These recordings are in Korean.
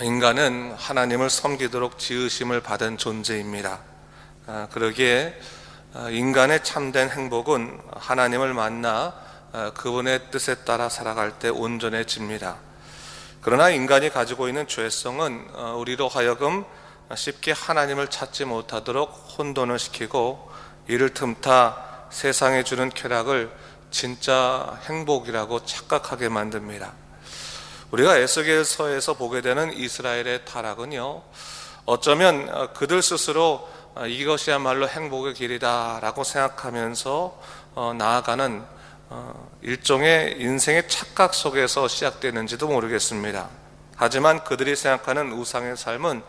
인간은 하나님을 섬기도록 지으심을 받은 존재입니다. 그러기에 인간의 참된 행복은 하나님을 만나 그분의 뜻에 따라 살아갈 때 온전해집니다. 그러나 인간이 가지고 있는 죄성은 우리로 하여금 쉽게 하나님을 찾지 못하도록 혼돈을 시키고, 이를 틈타 세상에 주는 쾌락을 진짜 행복이라고 착각하게 만듭니다. 우리가 에스겔서에서 보게 되는 이스라엘의 타락은요, 어쩌면 그들 스스로 이것이야말로 행복의 길이다 라고 생각하면서 나아가는 일종의 인생의 착각 속에서 시작되는지도 모르겠습니다. 하지만 그들이 생각하는 우상의 삶은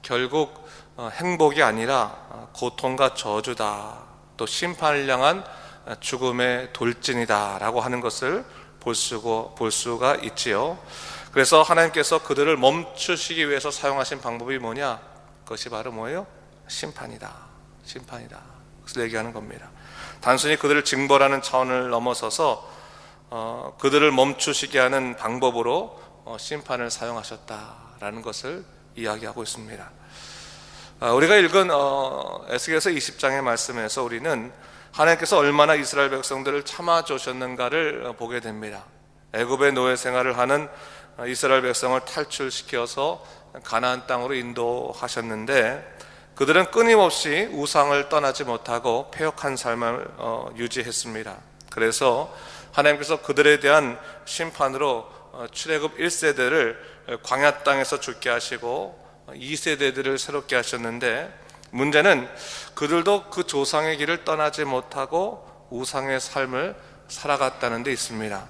결국 행복이 아니라 고통과 저주다, 또 심판을 향한 죽음의 돌진이다 라고 하는 것을 볼 수가 있지요. 그래서 하나님께서 그들을 멈추시기 위해서 사용하신 방법이 뭐냐? 그것이 바로 뭐예요? 심판이다. 그것을 얘기하는 겁니다. 단순히 그들을 징벌하는 차원을 넘어서서 그들을 멈추시게 하는 방법으로 심판을 사용하셨다라는 것을 이야기하고 있습니다. 우리가 읽은 에스겔서 20장의 말씀에서 우리는 하나님께서 얼마나 이스라엘 백성들을 참아주셨는가를 보게 됩니다. 애굽의 노예 생활을 하는 이스라엘 백성을 탈출시켜서 가나안 땅으로 인도하셨는데, 그들은 끊임없이 우상을 떠나지 못하고 패역한 삶을 유지했습니다. 그래서 하나님께서 그들에 대한 심판으로 출애굽 1세대를 광야 땅에서 죽게 하시고 2세대들을 새롭게 하셨는데, 문제는 그들도 그 조상의 길을 떠나지 못하고 우상의 삶을 살아갔다는 데 있습니다.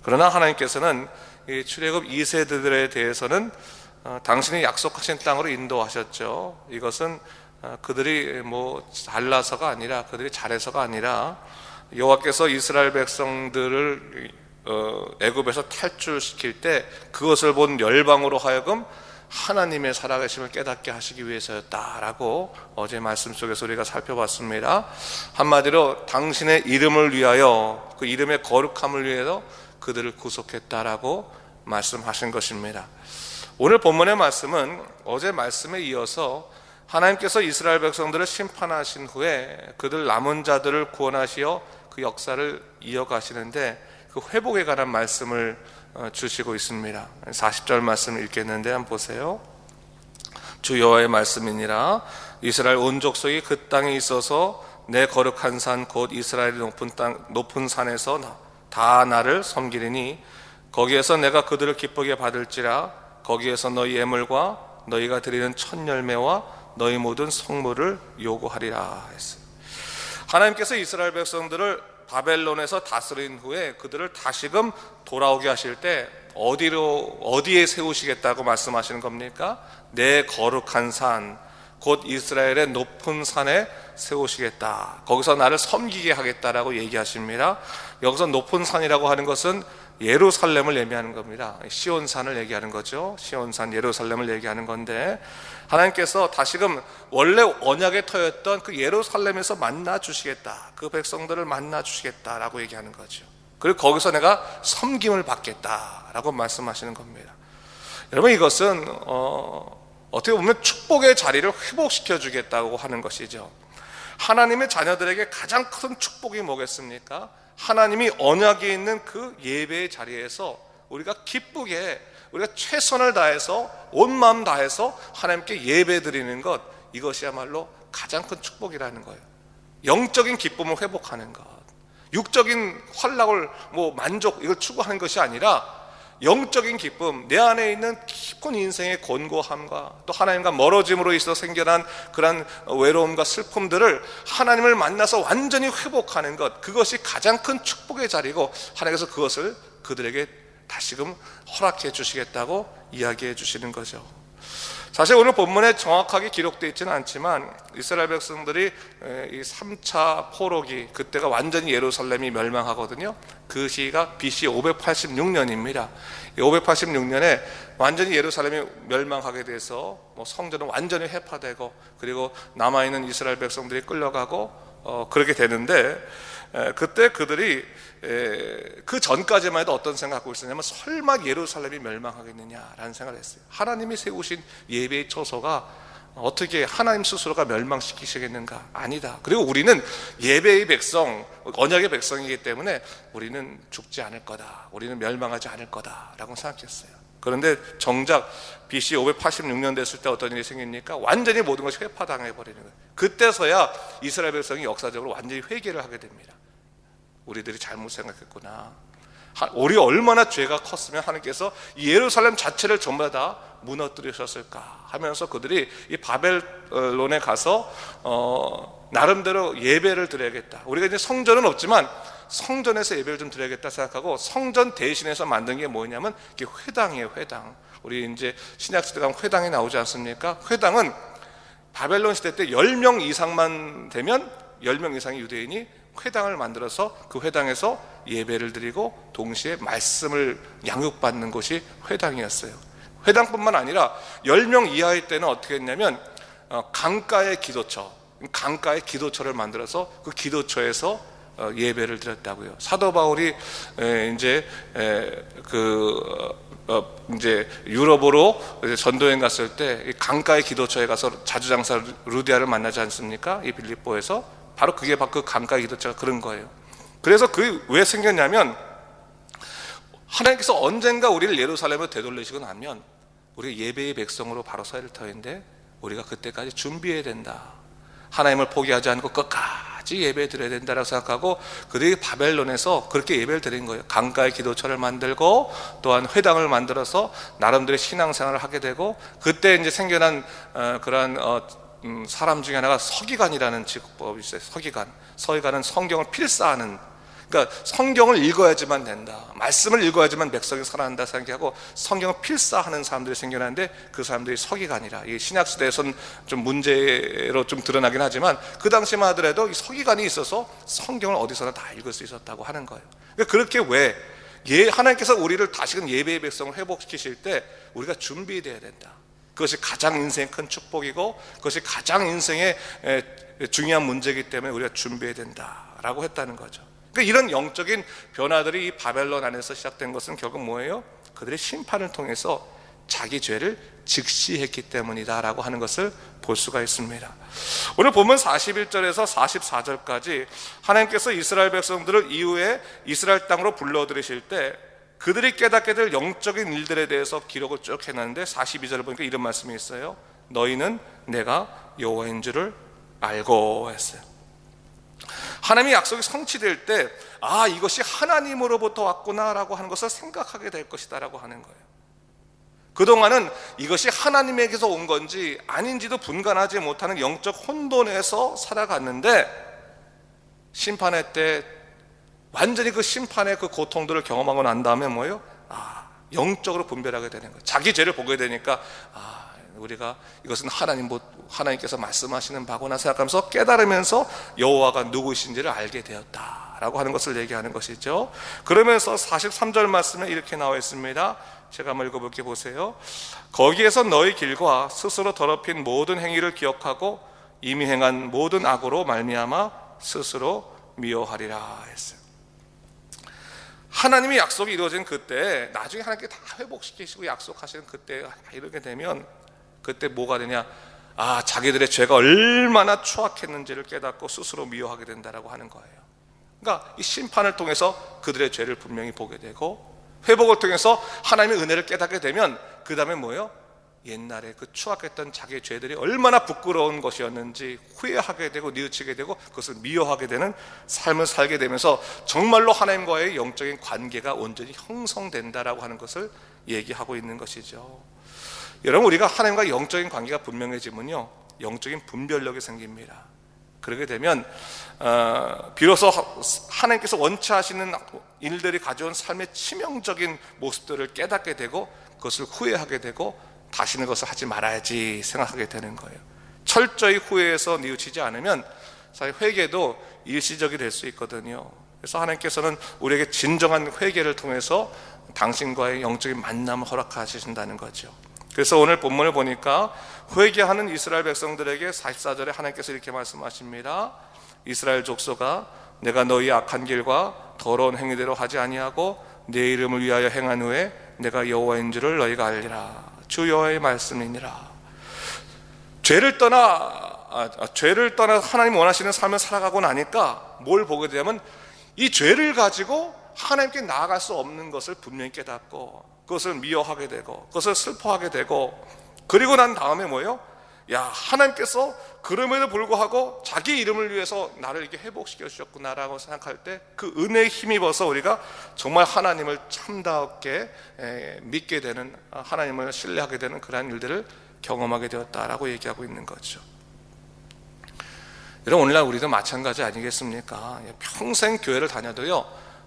그러나 하나님께서는 이 출애굽 2세대들에 대해서는 당신이 약속하신 땅으로 인도하셨죠. 이것은 그들이 잘나서가 아니라, 그들이 잘해서가 아니라, 여호와께서 이스라엘 백성들을 애굽에서 탈출시킬 때 그것을 본 열방으로 하여금 하나님의 살아계심을 깨닫게 하시기 위해서였다라고 어제 말씀 속에서 우리가 살펴봤습니다. 한마디로 당신의 이름을 위하여, 그 이름의 거룩함을 위해서 그들을 구속했다라고 말씀하신 것입니다. 오늘 본문의 말씀은 어제 말씀에 이어서 하나님께서 이스라엘 백성들을 심판하신 후에 그들 남은 자들을 구원하시어 그 역사를 이어가시는데, 그 회복에 관한 말씀을 주시고 있습니다. 40절 말씀을 읽겠는데 한번 보세요. 주 여호와의 말씀이니라. 이스라엘 온 족속이 그 땅에 있어서 내 거룩한 산 곧 이스라엘의 높은 산에서 다 나를 섬기리니 거기에서 내가 그들을 기쁘게 받을지라. 거기에서 너희 예물과 너희가 드리는 첫 열매와 너희 모든 성물을 요구하리라 했어요. 하나님께서 이스라엘 백성들을 바벨론에서 다스린 후에 그들을 다시금 돌아오게 하실 때 어디에 세우시겠다고 말씀하시는 겁니까? 내 거룩한 산 곧 이스라엘의 높은 산에 세우시겠다. 거기서 나를 섬기게 하겠다라고 얘기하십니다. 여기서 높은 산이라고 하는 것은 예루살렘을 얘기하는 겁니다. 시온산을 얘기하는 거죠. 시온산, 예루살렘을 얘기하는 건데, 하나님께서 다시금 원래 언약의 터였던 그 예루살렘에서 만나 주시겠다, 그 백성들을 만나 주시겠다라고 얘기하는 거죠. 그리고 거기서 내가 섬김을 받겠다라고 말씀하시는 겁니다. 여러분, 이것은 어떻게 보면 축복의 자리를 회복시켜 주겠다고 하는 것이죠. 하나님의 자녀들에게 가장 큰 축복이 뭐겠습니까? 하나님이 언약에 있는 그 예배의 자리에서 우리가 기쁘게, 우리가 최선을 다해서 온 마음 다해서 하나님께 예배 드리는 것, 이것이야말로 가장 큰 축복이라는 거예요. 영적인 기쁨을 회복하는 것, 육적인 환락을 만족, 이걸 추구하는 것이 아니라 영적인 기쁨, 내 안에 있는 깊은 인생의 곤고함과 또 하나님과 멀어짐으로 있어 생겨난 그런 외로움과 슬픔들을 하나님을 만나서 완전히 회복하는 것, 그것이 가장 큰 축복의 자리고, 하나님께서 그것을 그들에게 다시금 허락해 주시겠다고 이야기해 주시는 거죠. 사실 오늘 본문에 정확하게 기록되어 있지는 않지만 이스라엘 백성들이 이 3차 포로기, 그때가 완전히 예루살렘이 멸망하거든요. 그 시기가 BC 586년입니다. 586년에 완전히 예루살렘이 멸망하게 돼서 성전은 완전히 회파되고, 그리고 남아있는 이스라엘 백성들이 끌려가고 그렇게 되는데, 그때 그들이 그 전까지만 해도 어떤 생각을 갖고 있었냐면 설마 예루살렘이 멸망하겠느냐라는 생각을 했어요. 하나님이 세우신 예배의 처소가 어떻게 하나님 스스로가 멸망시키시겠는가? 아니다. 그리고 우리는 예배의 백성, 언약의 백성이기 때문에 우리는 죽지 않을 거다, 우리는 멸망하지 않을 거다라고 생각했어요. 그런데 정작 BC 586년 됐을 때 어떤 일이 생깁니까? 완전히 모든 것이 회파당해 버리는 거예요. 그때서야 이스라엘 백성이 역사적으로 완전히 회개를 하게 됩니다. 우리들이 잘못 생각했구나, 우리 얼마나 죄가 컸으면 하나님께서 이 예루살렘 자체를 전부 다 무너뜨리셨을까 하면서 그들이 이 바벨론에 가서 나름대로 예배를 드려야겠다, 우리가 이제 성전은 없지만 성전에서 예배를 좀 드려야겠다 생각하고 성전 대신해서 만든 게 뭐냐면 이게 회당이에요. 회당. 우리 이제 신약 시대 가면 회당이 나오지 않습니까? 회당은 바벨론 시대 때 10명 이상만 되면 10명 이상의 유대인이 회당을 만들어서 그 회당에서 예배를 드리고 동시에 말씀을 양육받는 곳이 회당이었어요. 회당뿐만 아니라 10명 이하일 때는 어떻게 했냐면 강가의 기도처, 강가의 기도처를 만들어서 그 기도처에서 예배를 드렸다고요. 사도 바울이 이제 유럽으로 전도여행 갔을 때 강가의 기도처에 가서 자주장사 루디아를 만나지 않습니까? 이 빌립보에서 바로 그게 바로 그 강가의 기도처가 그런 거예요. 그래서 그게 왜 생겼냐면 하나님께서 언젠가 우리를 예루살렘으로 되돌리시고 나면 우리가 예배의 백성으로 바로 서야 될 터인데 우리가 그때까지 준비해야 된다. 하나님을 포기하지 않고 끝까지 예배 드려야 된다라고 생각하고 그들이 바벨론에서 그렇게 예배를 드린 거예요. 강가의 기도처를 만들고 또한 회당을 만들어서 나름대로 신앙생활을 하게 되고 그때 이제 생겨난 그러한 사람 중에 하나가 서기관이라는 직업이 있어요. 서기관은 성경을 필사하는, 그러니까 성경을 읽어야지만 된다, 말씀을 읽어야지만 백성이 살아난다 생각하고 성경을 필사하는 사람들이 생겨나는데 그 사람들이 서기관이라. 이 신약 시대에서는 좀 문제로 좀 드러나긴 하지만 그 당시만 하더라도 이 서기관이 있어서 성경을 어디서나 다 읽을 수 있었다고 하는 거예요. 그러니까 그렇게 왜 하나님께서 우리를 다시금 예배의 백성을 회복시키실 때 우리가 준비돼야 된다. 그것이 가장 인생의 큰 축복이고 그것이 가장 인생의 중요한 문제이기 때문에 우리가 준비해야 된다라고 했다는 거죠. 그러니까 이런 영적인 변화들이 이 바벨론 안에서 시작된 것은 결국 뭐예요? 그들의 심판을 통해서 자기 죄를 직시했기 때문이다라고 하는 것을 볼 수가 있습니다. 오늘 본문 41절에서 44절까지 하나님께서 이스라엘 백성들을 이후에 이스라엘 땅으로 불러들이실 때 그들이 깨닫게 될 영적인 일들에 대해서 기록을 쭉 해놨는데 42절을 보니까 이런 말씀이 있어요. 너희는 내가 여호와인 줄을 알고 했어요. 하나님의 약속이 성취될 때 이것이 하나님으로부터 왔구나라고 하는 것을 생각하게 될 것이다라고 하는 거예요. 그동안은 이것이 하나님에게서 온 건지 아닌지도 분간하지 못하는 영적 혼돈에서 살아갔는데 심판의 때 완전히 그 심판의 그 고통들을 경험하고 난 다음에 뭐예요? 영적으로 분별하게 되는 거예요. 자기 죄를 보게 되니까 우리가 이것은 하나님께서 말씀하시는 바구나 생각하면서 깨달으면서 여호와가 누구신지를 알게 되었다라고 하는 것을 얘기하는 것이죠. 그러면서 43절 말씀에 이렇게 나와 있습니다. 제가 한번 읽어볼게 보세요. 거기에서 너희 길과 스스로 더럽힌 모든 행위를 기억하고 이미 행한 모든 악으로 말미암아 스스로 미워하리라 했어요. 하나님의 약속이 이루어진 그때 나중에 하나님께 다 회복시키시고 약속하시는 그때 이렇게 되면 그때 뭐가 되냐? 자기들의 죄가 얼마나 추악했는지를 깨닫고 스스로 미워하게 된다라고 하는 거예요. 그러니까 이 심판을 통해서 그들의 죄를 분명히 보게 되고 회복을 통해서 하나님의 은혜를 깨닫게 되면 그 다음에 뭐예요? 옛날에 그 추악했던 자기의 죄들이 얼마나 부끄러운 것이었는지 후회하게 되고 뉘우치게 되고 그것을 미워하게 되는 삶을 살게 되면서 정말로 하나님과의 영적인 관계가 온전히 형성된다라고 하는 것을 얘기하고 있는 것이죠. 여러분, 우리가 하나님과 영적인 관계가 분명해지면요 영적인 분별력이 생깁니다. 그렇게 되면 비로소 하나님께서 원치 하시는 일들이 가져온 삶의 치명적인 모습들을 깨닫게 되고 그것을 후회하게 되고 다시는 그것을 하지 말아야지 생각하게 되는 거예요. 철저히 후회해서 뉘우치지 않으면 사실 회개도 일시적이 될 수 있거든요. 그래서 하나님께서는 우리에게 진정한 회개를 통해서 당신과의 영적인 만남을 허락하신다는 거죠. 그래서 오늘 본문을 보니까 회개하는 이스라엘 백성들에게 44절에 하나님께서 이렇게 말씀하십니다. 이스라엘 족속아 내가 너희 악한 길과 더러운 행위대로 하지 아니하고 내 이름을 위하여 행한 후에 내가 여호와인 줄을 너희가 알리라. 주 여호와의 말씀이니라. 죄를 떠나 하나님 원하시는 삶을 살아가고 나니까 뭘 보게 되냐면 이 죄를 가지고 하나님께 나아갈 수 없는 것을 분명히 깨닫고 그것을 미워하게 되고 그것을 슬퍼하게 되고, 그리고 난 다음에 뭐예요? 야, 하나님께서 그럼에도 불구하고 자기 이름을 위해서 나를 이렇게 회복시켜 주셨구나라고 생각할 때 그 은혜에 힘입어서 우리가 정말 하나님을 참답게 믿게 되는, 하나님을 신뢰하게 되는 그러한 일들을 경험하게 되었다라고 얘기하고 있는 거죠. 여러분, 오늘날 우리도 마찬가지 아니겠습니까? 평생 교회를 다녀도요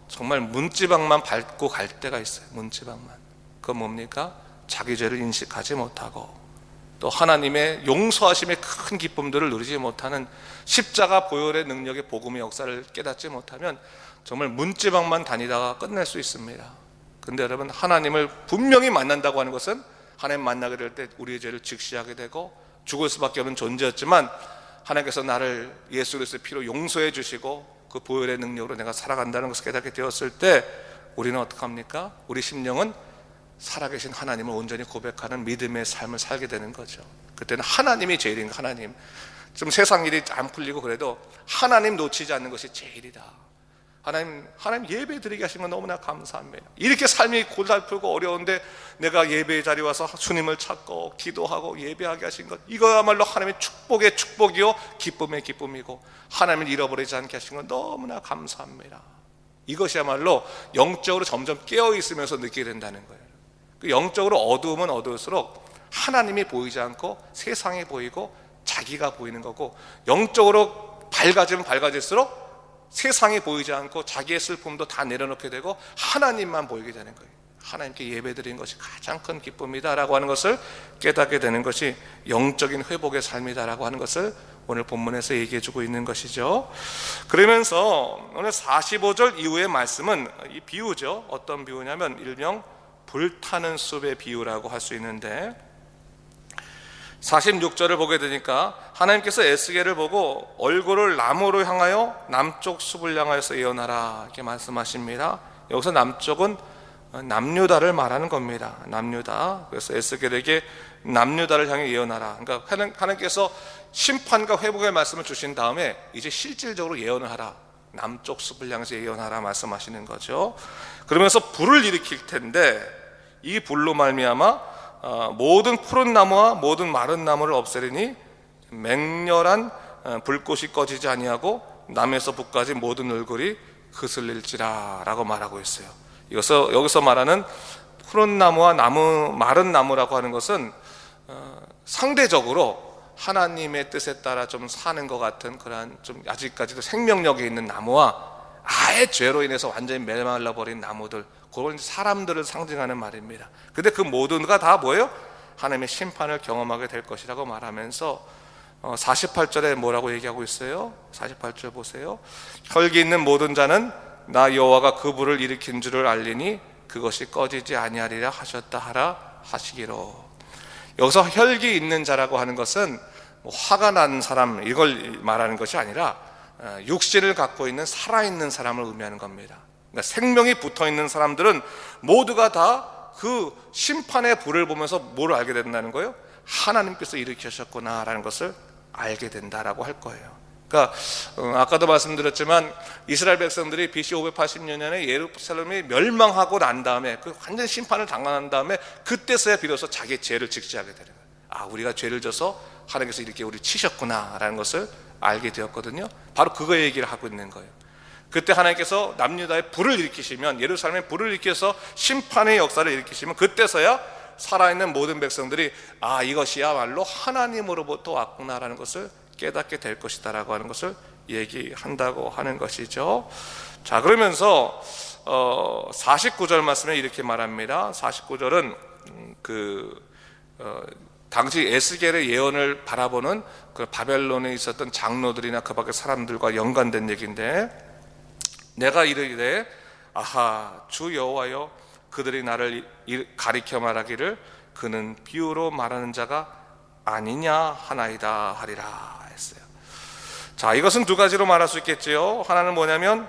정말 문지방만 밟고 갈 때가 있어요. 문지방만. 그건 뭡니까? 자기 죄를 인식하지 못하고 또 하나님의 용서하심의 큰 기쁨들을 누리지 못하는, 십자가 보혈의 능력의 복음의 역사를 깨닫지 못하면 정말 문지방만 다니다가 끝낼 수 있습니다. 근데 여러분, 하나님을 분명히 만난다고 하는 것은 하나님 만나게 될 때 우리의 죄를 직시하게 되고 죽을 수밖에 없는 존재였지만 하나님께서 나를 예수 그리스도의 피로 용서해 주시고 그 보혈의 능력으로 내가 살아간다는 것을 깨닫게 되었을 때 우리는 어떡합니까? 우리 심령은 살아계신 하나님을 온전히 고백하는 믿음의 삶을 살게 되는 거죠. 그때는 하나님이 제일인 거예요. 하나님. 좀 세상 일이 안 풀리고 그래도 하나님 놓치지 않는 것이 제일이다. 하나님 예배 드리게 하신 건 너무나 감사합니다. 이렇게 삶이 고달프고 어려운데 내가 예배의 자리에 와서 주님을 찾고 기도하고 예배하게 하신 것, 이거야말로 하나님의 축복의 축복이요 기쁨의 기쁨이고 하나님을 잃어버리지 않게 하신 건 너무나 감사합니다. 이것이야말로 영적으로 점점 깨어있으면서 느끼게 된다는 거예요. 영적으로 어두우면 어두울수록 하나님이 보이지 않고 세상이 보이고 자기가 보이는 거고, 영적으로 밝아지면 밝아질수록 세상이 보이지 않고 자기의 슬픔도 다 내려놓게 되고 하나님만 보이게 되는 거예요. 하나님께 예배드리는 것이 가장 큰 기쁨이다라고 하는 것을 깨닫게 되는 것이 영적인 회복의 삶이다라고 하는 것을 오늘 본문에서 얘기해 주고 있는 것이죠. 그러면서 오늘 45절 이후의 말씀은 이 비유죠. 어떤 비유냐면 일명 불타는 숲의 비유라고 할 수 있는데, 46절을 보게 되니까 하나님께서 에스겔을 보고 얼굴을 남으로 향하여 남쪽 숲을 향하여서 예언하라 이렇게 말씀하십니다. 여기서 남쪽은 남유다를 말하는 겁니다. 남유다. 그래서 에스겔에게 남유다를 향해 예언하라. 그러니까 하나님께서 심판과 회복의 말씀을 주신 다음에 이제 실질적으로 예언을 하라. 남쪽 숲을 향해서 예언하라 말씀하시는 거죠. 그러면서 불을 일으킬 텐데 이 불로 말미암아 모든 푸른 나무와 모든 마른 나무를 없애리니 맹렬한 불꽃이 꺼지지 아니하고 남에서 북까지 모든 얼굴이 그슬릴지라 라고 말하고 있어요. 여기서 말하는 푸른 나무와 마른 나무라고 하는 것은 상대적으로 하나님의 뜻에 따라 좀 사는 것 같은 그러한 좀 아직까지도 생명력이 있는 나무와 아예 죄로 인해서 완전히 메말라버린 나무들, 그런 사람들을 상징하는 말입니다. 근데 그 모두가 다 뭐예요? 하나님의 심판을 경험하게 될 것이라고 말하면서 48절에 뭐라고 얘기하고 있어요? 48절 보세요. 혈기 있는 모든 자는 나 여호와가 그 불을 일으킨 줄을 알리니 그것이 꺼지지 아니하리라 하셨다 하라 하시기로. 여기서 혈기 있는 자라고 하는 것은 화가 난 사람 이걸 말하는 것이 아니라 육신을 갖고 있는 살아있는 사람을 의미하는 겁니다. 그러니까 생명이 붙어있는 사람들은 모두가 다 그 심판의 불을 보면서 뭘 알게 된다는 거예요? 하나님께서 일으키셨구나라는 것을 알게 된다라고 할 거예요. 그러니까 아까도 말씀드렸지만 이스라엘 백성들이 BC 580년에 예루살렘이 멸망하고 난 다음에 그 완전 심판을 당한 다음에 그때서야 비로소 자기 죄를 직시하게 되는 거예요. 아, 우리가 죄를 져서 하나님께서 이렇게 우리 치셨구나라는 것을 알게 되었거든요. 바로 그거 얘기를 하고 있는 거예요. 그때 하나님께서 남유다에 불을 일으키시면, 예루살렘에 불을 일으켜서 심판의 역사를 일으키시면 그때서야 살아있는 모든 백성들이 아, 이것이야말로 하나님으로부터 왔구나라는 것을 깨닫게 될 것이다 라고 하는 것을 얘기한다고 하는 것이죠. 자, 그러면서 49절 말씀에 이렇게 말합니다. 49절은 당시 에스겔의 예언을 바라보는 그 바벨론에 있었던 장로들이나 그 밖의 사람들과 연관된 얘기인데, 내가 이르기를 아하 주 여호와여 그들이 나를 가리켜 말하기를 그는 비유로 말하는 자가 아니냐 하나이다 하리라 했어요. 자, 이것은 두 가지로 말할 수 있겠지요. 하나는 뭐냐면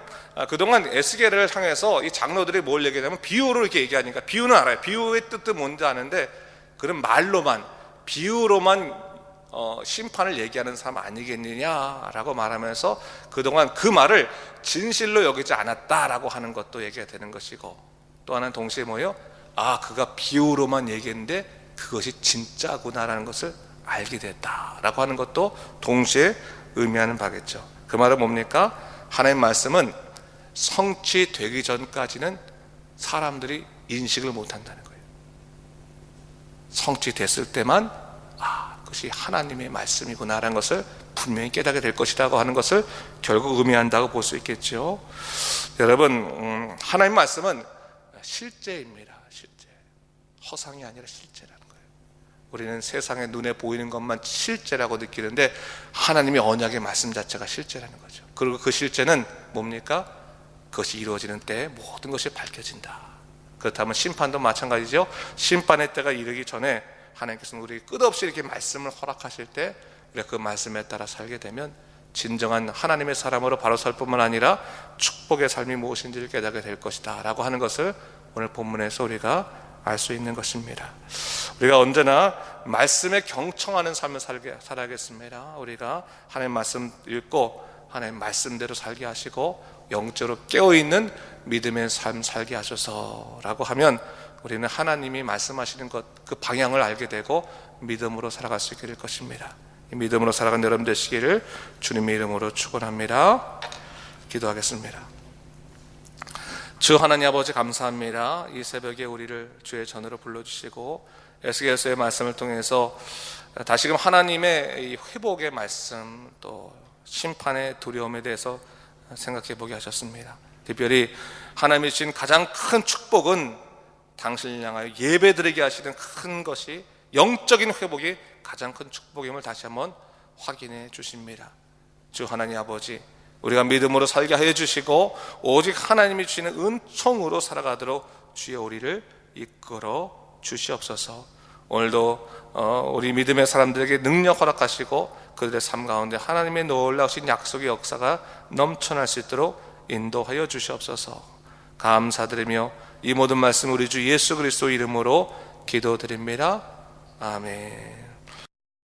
그동안 에스겔을 향해서 이 장로들이 뭘 얘기하냐면 비유로 이렇게 얘기하니까, 비유는 알아요. 비유의 뜻은 뭔지 아는데 그런 말로만, 비유로만 심판을 얘기하는 사람 아니겠느냐라고 말하면서 그동안 그 말을 진실로 여기지 않았다라고 하는 것도 얘기가 되는 것이고, 또 하나는 동시에 뭐예요? 그가 비유로만 얘기했는데 그것이 진짜구나라는 것을 알게 됐다라고 하는 것도 동시에 의미하는 바겠죠. 그 말은 뭡니까? 하나님의 말씀은 성취되기 전까지는 사람들이 인식을 못한다는 거예요. 성취됐을 때만 그것이 하나님의 말씀이구나라는 것을 분명히 깨닫게 될 것이라고 하는 것을 결국 의미한다고 볼 수 있겠죠. 여러분, 하나님의 말씀은 실제입니다. 실제. 허상이 아니라 실제라는 거예요. 우리는 세상의 눈에 보이는 것만 실제라고 느끼는데 하나님의 언약의 말씀 자체가 실제라는 거죠. 그리고 그 실제는 뭡니까? 그것이 이루어지는 때에 모든 것이 밝혀진다. 그렇다면 심판도 마찬가지죠. 심판의 때가 이르기 전에 하나님께서는 우리에게 끝없이 이렇게 말씀을 허락하실 때 우리가 그 말씀에 따라 살게 되면 진정한 하나님의 사람으로 바로 설 뿐만 아니라 축복의 삶이 무엇인지를 깨닫게 될 것이다 라고 하는 것을 오늘 본문에서 우리가 알 수 있는 것입니다. 우리가 언제나 말씀에 경청하는 삶을 살아야겠습니다. 우리가 하나님 말씀 읽고 하나님 말씀대로 살게 하시고 영적으로 깨어있는 믿음의 삶 살게 하셔서라고 하면 우리는 하나님이 말씀하시는 것, 그 방향을 알게 되고 믿음으로 살아갈 수 있게 될 것입니다. 믿음으로 살아가는 여러분 되시기를 주님의 이름으로 축원합니다. 기도하겠습니다. 주 하나님 아버지, 감사합니다. 이 새벽에 우리를 주의 전으로 불러주시고 에스겔서의 말씀을 통해서 다시금 하나님의 이 회복의 말씀, 또 심판의 두려움에 대해서 생각해 보게 하셨습니다. 특별히 하나님이 주신 가장 큰 축복은 당신을 향하여 예배드리게 하시는 큰 것이, 영적인 회복이 가장 큰 축복임을 다시 한번 확인해 주십니다. 주 하나님 아버지, 우리가 믿음으로 살게 하여 주시고 오직 하나님이 주시는 은총으로 살아가도록 주여 우리를 이끌어 주시옵소서. 오늘도 우리 믿음의 사람들에게 능력 허락하시고 그들의 삶 가운데 하나님의 놀라우신 약속의 역사가 넘쳐날 수 있도록 인도하여 주시옵소서. 감사드리며 이 모든 말씀 우리 주 예수 그리스도 이름으로 기도드립니다. 아멘.